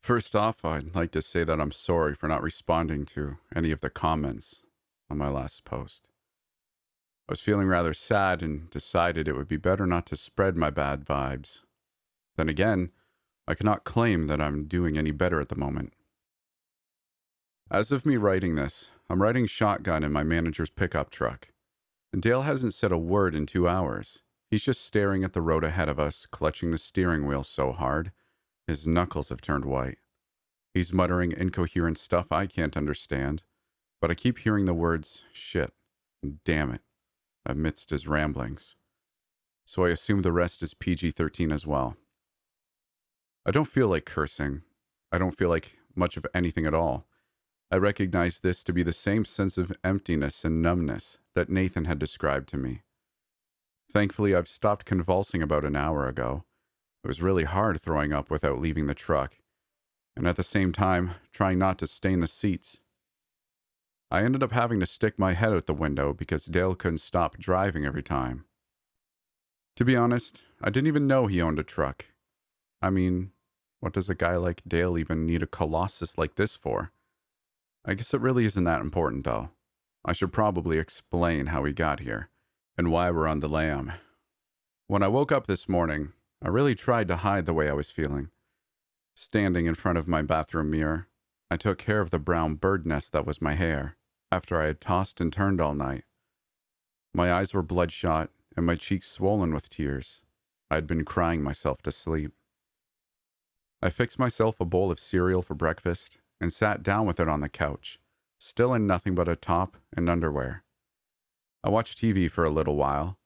First off, I'd like to say that I'm sorry for not responding to any of the comments on my last post. I was feeling rather sad and decided it would be better not to spread my bad vibes. Then again, I cannot claim that I'm doing any better at the moment. As of me writing this, I'm riding shotgun in my manager's pickup truck, and Dale hasn't said a word in 2 hours. He's just staring at the road ahead of us, clutching the steering wheel so hard, his knuckles have turned white. He's muttering incoherent stuff I can't understand, but I keep hearing the words shit and damn it amidst his ramblings. So I assume the rest is PG-13 as well. I don't feel like cursing. I don't feel like much of anything at all. I recognize this to be the same sense of emptiness and numbness that Nathan had described to me. Thankfully, I've stopped convulsing about an hour ago. It was really hard throwing up without leaving the truck, and at the same time, trying not to stain the seats. I ended up having to stick my head out the window because Dale couldn't stop driving every time. To be honest, I didn't even know he owned a truck. I mean, what does a guy like Dale even need a Colossus like this for? I guess it really isn't that important, though. I should probably explain how he got here, and why we're on the lam. When I woke up this morning, I really tried to hide the way I was feeling. Standing in front of my bathroom mirror, I took care of the brown bird nest that was my hair, after I had tossed and turned all night. My eyes were bloodshot, and my cheeks swollen with tears. I had been crying myself to sleep. I fixed myself a bowl of cereal for breakfast, and sat down with it on the couch, still in nothing but a top and underwear. I watched TV for a little while.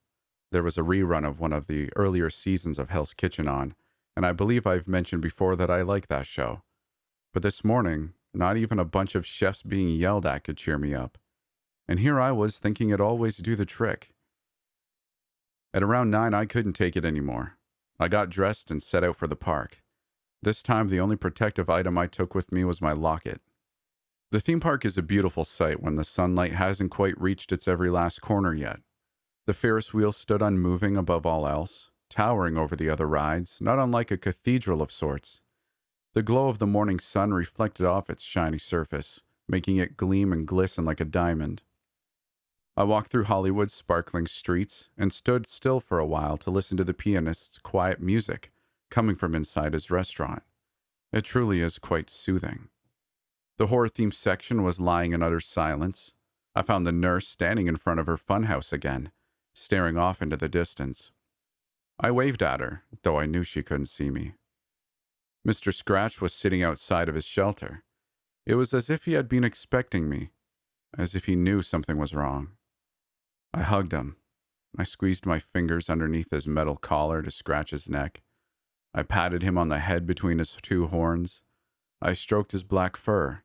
There was a rerun of one of the earlier seasons of Hell's Kitchen on, and I believe I've mentioned before that I like that show. But this morning, not even a bunch of chefs being yelled at could cheer me up. And here I was thinking it'd always do the trick. At around 9, I couldn't take it anymore. I got dressed and set out for the park. This time, the only protective item I took with me was my locket. The theme park is a beautiful sight when the sunlight hasn't quite reached its every last corner yet. The Ferris wheel stood unmoving above all else, towering over the other rides, not unlike a cathedral of sorts. The glow of the morning sun reflected off its shiny surface, making it gleam and glisten like a diamond. I walked through Hollywood's sparkling streets and stood still for a while to listen to the pianist's quiet music coming from inside his restaurant. It truly is quite soothing. The horror-themed section was lying in utter silence. I found the nurse standing in front of her funhouse again, staring off into the distance. I waved at her, though I knew she couldn't see me. Mr. Scratch was sitting outside of his shelter. It was as if he had been expecting me, as if he knew something was wrong. I hugged him. I squeezed my fingers underneath his metal collar to scratch his neck. I patted him on the head between his two horns. I stroked his black fur.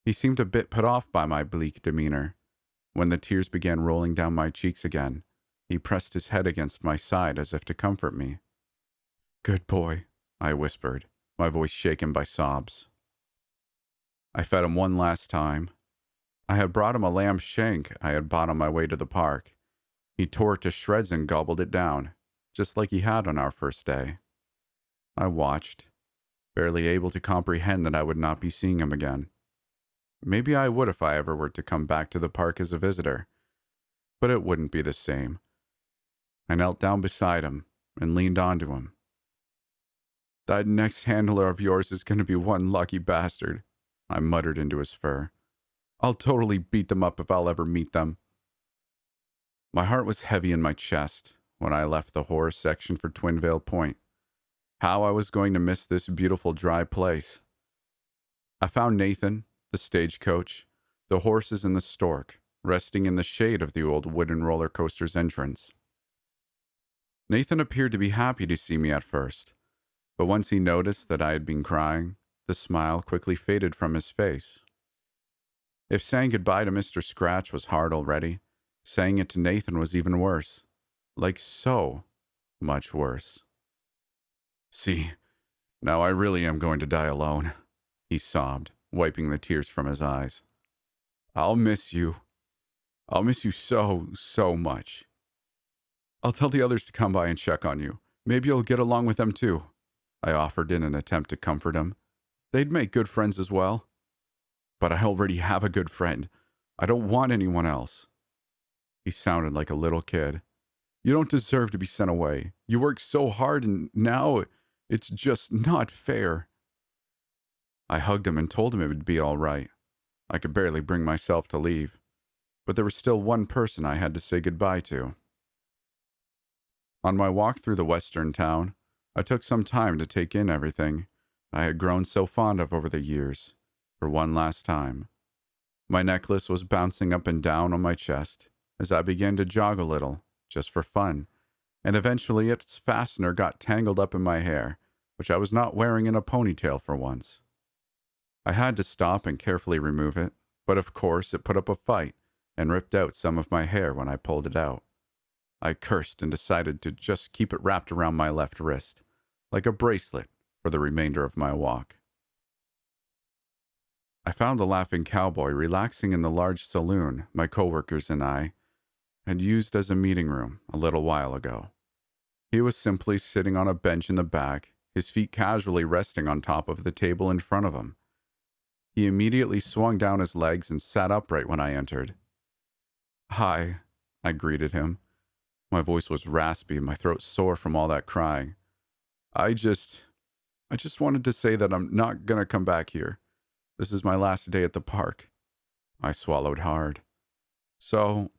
He seemed a bit put off by my bleak demeanor. When the tears began rolling down my cheeks again, he pressed his head against my side as if to comfort me. "Good boy," I whispered, my voice shaken by sobs. I fed him one last time. I had brought him a lamb shank I had bought on my way to the park. He tore it to shreds and gobbled it down, just like he had on our first day. I watched, barely able to comprehend that I would not be seeing him again. Maybe I would if I ever were to come back to the park as a visitor, but it wouldn't be the same. I knelt down beside him and leaned onto him. "That next handler of yours is going to be one lucky bastard," I muttered into his fur. "I'll totally beat them up if I'll ever meet them." My heart was heavy in my chest when I left the horror section for Twinvale Point. How I was going to miss this beautiful dry place. I found Nathan, the stagecoach, the horses, and the stork, resting in the shade of the old wooden roller coaster's entrance. Nathan appeared to be happy to see me at first, but once he noticed that I had been crying, the smile quickly faded from his face. If saying goodbye to Mr. Scratch was hard already, saying it to Nathan was even worse. Like so much worse. "See, now I really am going to die alone," he sobbed, wiping the tears from his eyes. "I'll miss you. I'll miss you so, so much. I'll tell the others to come by and check on you. Maybe you'll get along with them too," I offered in an attempt to comfort him. They'd make good friends as well. But I already have a good friend. I don't want anyone else. He sounded like a little kid. You don't deserve to be sent away. You worked so hard and now it's just not fair. I hugged him and told him it would be all right. I could barely bring myself to leave. But there was still one person I had to say goodbye to. On my walk through the western town, I took some time to take in everything I had grown so fond of over the years, for one last time. My necklace was bouncing up and down on my chest as I began to jog a little, just for fun, and eventually its fastener got tangled up in my hair, which I was not wearing in a ponytail for once. I had to stop and carefully remove it, but of course it put up a fight and ripped out some of my hair when I pulled it out. I cursed and decided to just keep it wrapped around my left wrist, like a bracelet, for the remainder of my walk. I found the laughing cowboy relaxing in the large saloon my coworkers and I had used as a meeting room a little while ago. He was simply sitting on a bench in the back, his feet casually resting on top of the table in front of him. He immediately swung down his legs and sat upright when I entered. "Hi," I greeted him. My voice was raspy and my throat sore from all that crying. I just wanted to say that I'm not gonna come back here. This is my last day at the park." I swallowed hard. "So,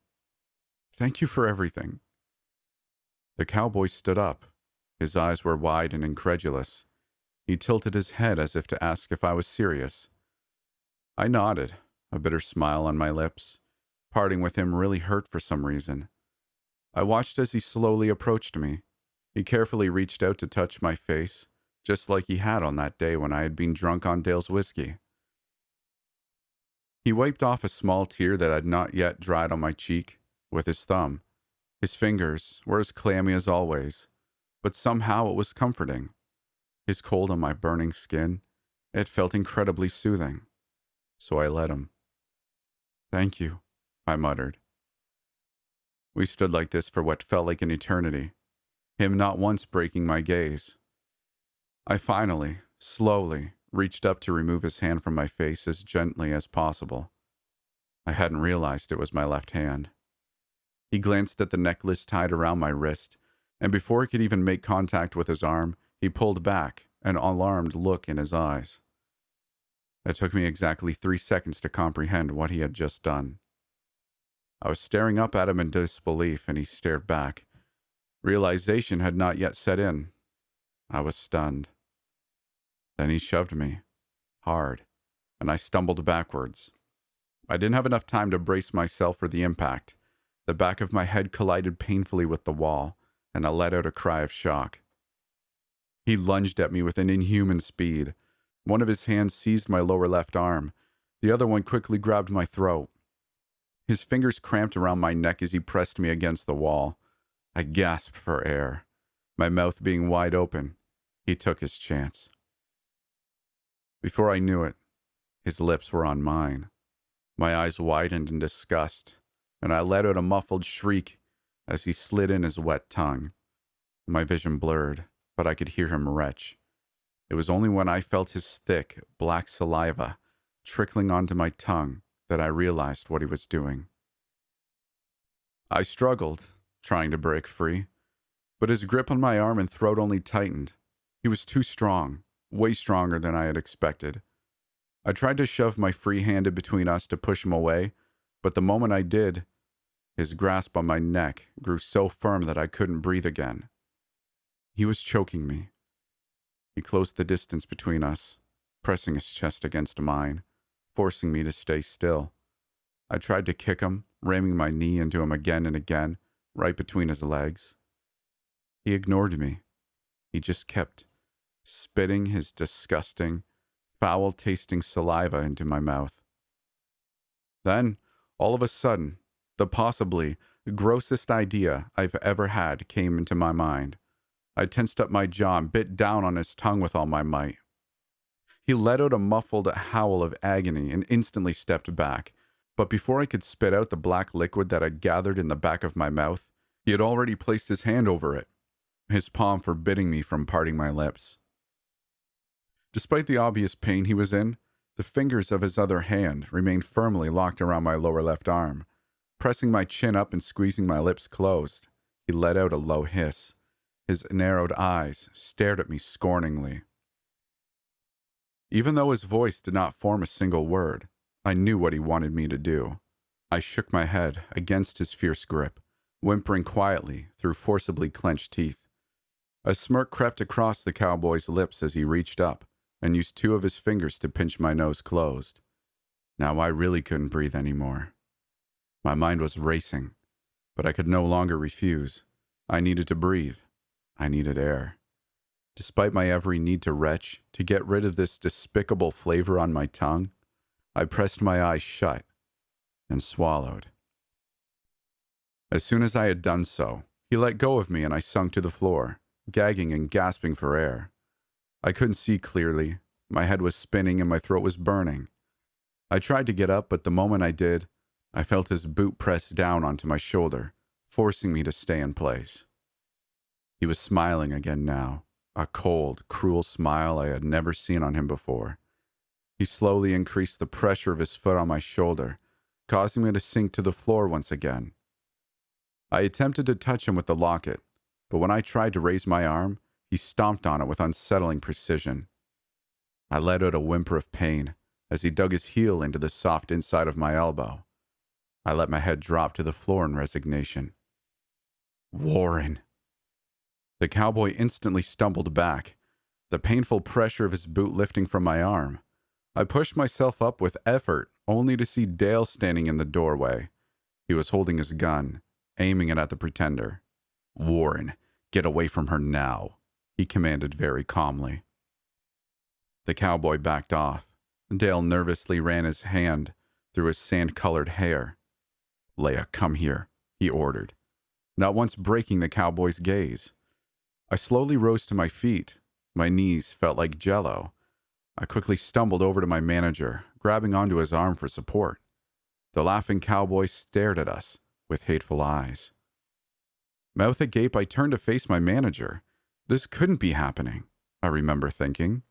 thank you for everything." The cowboy stood up. His eyes were wide and incredulous. He tilted his head as if to ask if I was serious. I nodded, a bitter smile on my lips. Parting with him really hurt for some reason. I watched as he slowly approached me. He carefully reached out to touch my face, just like he had on that day when I had been drunk on Dale's whiskey. He wiped off a small tear that had not yet dried on my cheek with his thumb. His fingers were as clammy as always, but somehow it was comforting. His cold on my burning skin, it felt incredibly soothing. So I let him. "Thank you," I muttered. We stood like this for what felt like an eternity, him not once breaking my gaze. I finally, slowly, reached up to remove his hand from my face as gently as possible. I hadn't realized it was my left hand. He glanced at the necklace tied around my wrist, and before he could even make contact with his arm, he pulled back, an alarmed look in his eyes. It took me exactly 3 seconds to comprehend what he had just done. I was staring up at him in disbelief, and he stared back. Realization had not yet set in. I was stunned. Then he shoved me, hard, and I stumbled backwards. I didn't have enough time to brace myself for the impact. The back of my head collided painfully with the wall, and I let out a cry of shock. He lunged at me with an inhuman speed. One of his hands seized my lower left arm. The other one quickly grabbed my throat. His fingers cramped around my neck as he pressed me against the wall. I gasped for air. My mouth being wide open, he took his chance. Before I knew it, his lips were on mine. My eyes widened in disgust, and I let out a muffled shriek as he slid in his wet tongue. My vision blurred, but I could hear him retch. It was only when I felt his thick, black saliva trickling onto my tongue that I realized what he was doing. I struggled, trying to break free, but his grip on my arm and throat only tightened. He was too strong, way stronger than I had expected. I tried to shove my free hand in between us to push him away, but the moment I did, his grasp on my neck grew so firm that I couldn't breathe again. He was choking me. He closed the distance between us, pressing his chest against mine, forcing me to stay still. I tried to kick him, ramming my knee into him again and again, right between his legs. He ignored me. He just kept spitting his disgusting, foul-tasting saliva into my mouth. Then, all of a sudden, the possibly grossest idea I've ever had came into my mind. I tensed up my jaw and bit down on his tongue with all my might. He let out a muffled howl of agony and instantly stepped back. But before I could spit out the black liquid that had gathered in the back of my mouth, he had already placed his hand over it, his palm forbidding me from parting my lips. Despite the obvious pain he was in, the fingers of his other hand remained firmly locked around my lower left arm. Pressing my chin up and squeezing my lips closed, he let out a low hiss. His narrowed eyes stared at me scorningly. Even though his voice did not form a single word, I knew what he wanted me to do. I shook my head against his fierce grip, whimpering quietly through forcibly clenched teeth. A smirk crept across the cowboy's lips as he reached up and used two of his fingers to pinch my nose closed. Now I really couldn't breathe anymore. My mind was racing, but I could no longer refuse. I needed to breathe. I needed air. Despite my every need to retch, to get rid of this despicable flavor on my tongue, I pressed my eyes shut and swallowed. As soon as I had done so, he let go of me and I sunk to the floor, gagging and gasping for air. I couldn't see clearly. My head was spinning and my throat was burning. I tried to get up, but the moment I did, I felt his boot press down onto my shoulder, forcing me to stay in place. He was smiling again now, a cold, cruel smile I had never seen on him before. He slowly increased the pressure of his foot on my shoulder, causing me to sink to the floor once again. I attempted to touch him with the locket, but when I tried to raise my arm, he stomped on it with unsettling precision. I let out a whimper of pain as he dug his heel into the soft inside of my elbow. I let my head drop to the floor in resignation. Warren. The cowboy instantly stumbled back, the painful pressure of his boot lifting from my arm. I pushed myself up with effort, only to see Dale standing in the doorway. He was holding his gun, aiming it at the pretender. Warren, get away from her now, he commanded very calmly. The cowboy backed off. Dale nervously ran his hand through his sand-colored hair. Leia, come here, he ordered, not once breaking the cowboy's gaze. I slowly rose to my feet. My knees felt like jello. I quickly stumbled over to my manager, grabbing onto his arm for support. The laughing cowboy stared at us with hateful eyes. Mouth agape, I turned to face my manager. This couldn't be happening, I remember thinking.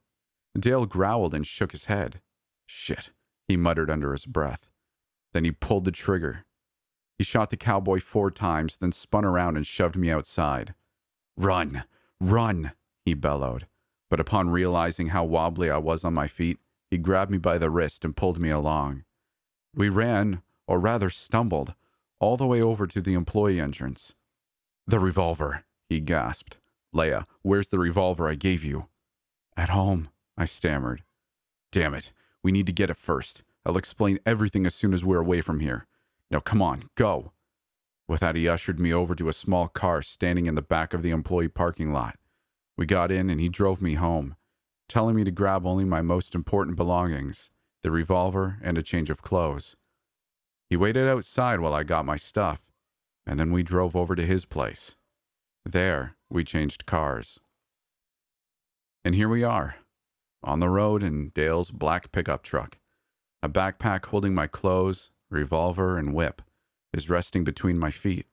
Dale growled and shook his head. Shit, he muttered under his breath. Then he pulled the trigger. He shot the cowboy 4 times, then spun around and shoved me outside. Run! Run! He bellowed. But upon realizing how wobbly I was on my feet, he grabbed me by the wrist and pulled me along. We ran, or rather stumbled, all the way over to the employee entrance. The revolver, he gasped. Leia, where's the revolver I gave you? At home, I stammered. Damn it, we need to get it first. I'll explain everything as soon as we're away from here. Now come on, go. With that, he ushered me over to a small car standing in the back of the employee parking lot. We got in and he drove me home, telling me to grab only my most important belongings, the revolver and a change of clothes. He waited outside while I got my stuff, and then we drove over to his place. There, we changed cars. And here we are, on the road in Dale's black pickup truck. A backpack holding my clothes, revolver, and whip is resting between my feet.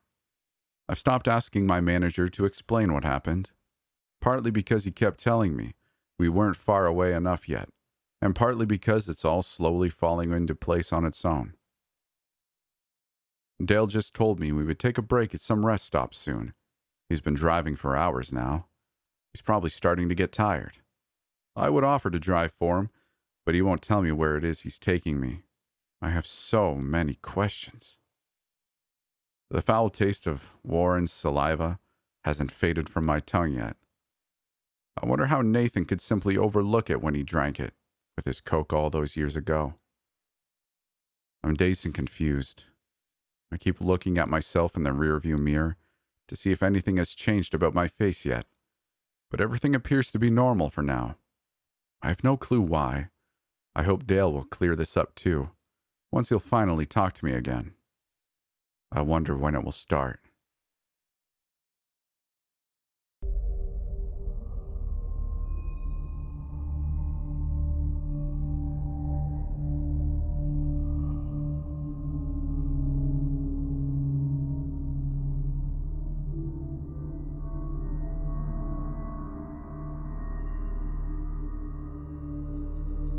I've stopped asking my manager to explain what happened, partly because he kept telling me we weren't far away enough yet, and partly because it's all slowly falling into place on its own. Dale just told me we would take a break at some rest stop soon. He's been driving for hours now. He's probably starting to get tired. I would offer to drive for him, but he won't tell me where it is he's taking me. I have so many questions. The foul taste of Warren's saliva hasn't faded from my tongue yet. I wonder how Nathan could simply overlook it when he drank it with his Coke all those years ago. I'm dazed and confused. I keep looking at myself in the rearview mirror to see if anything has changed about my face yet, but everything appears to be normal for now. I have no clue why. I hope Dale will clear this up too, once he'll finally talk to me again. I wonder when it will start.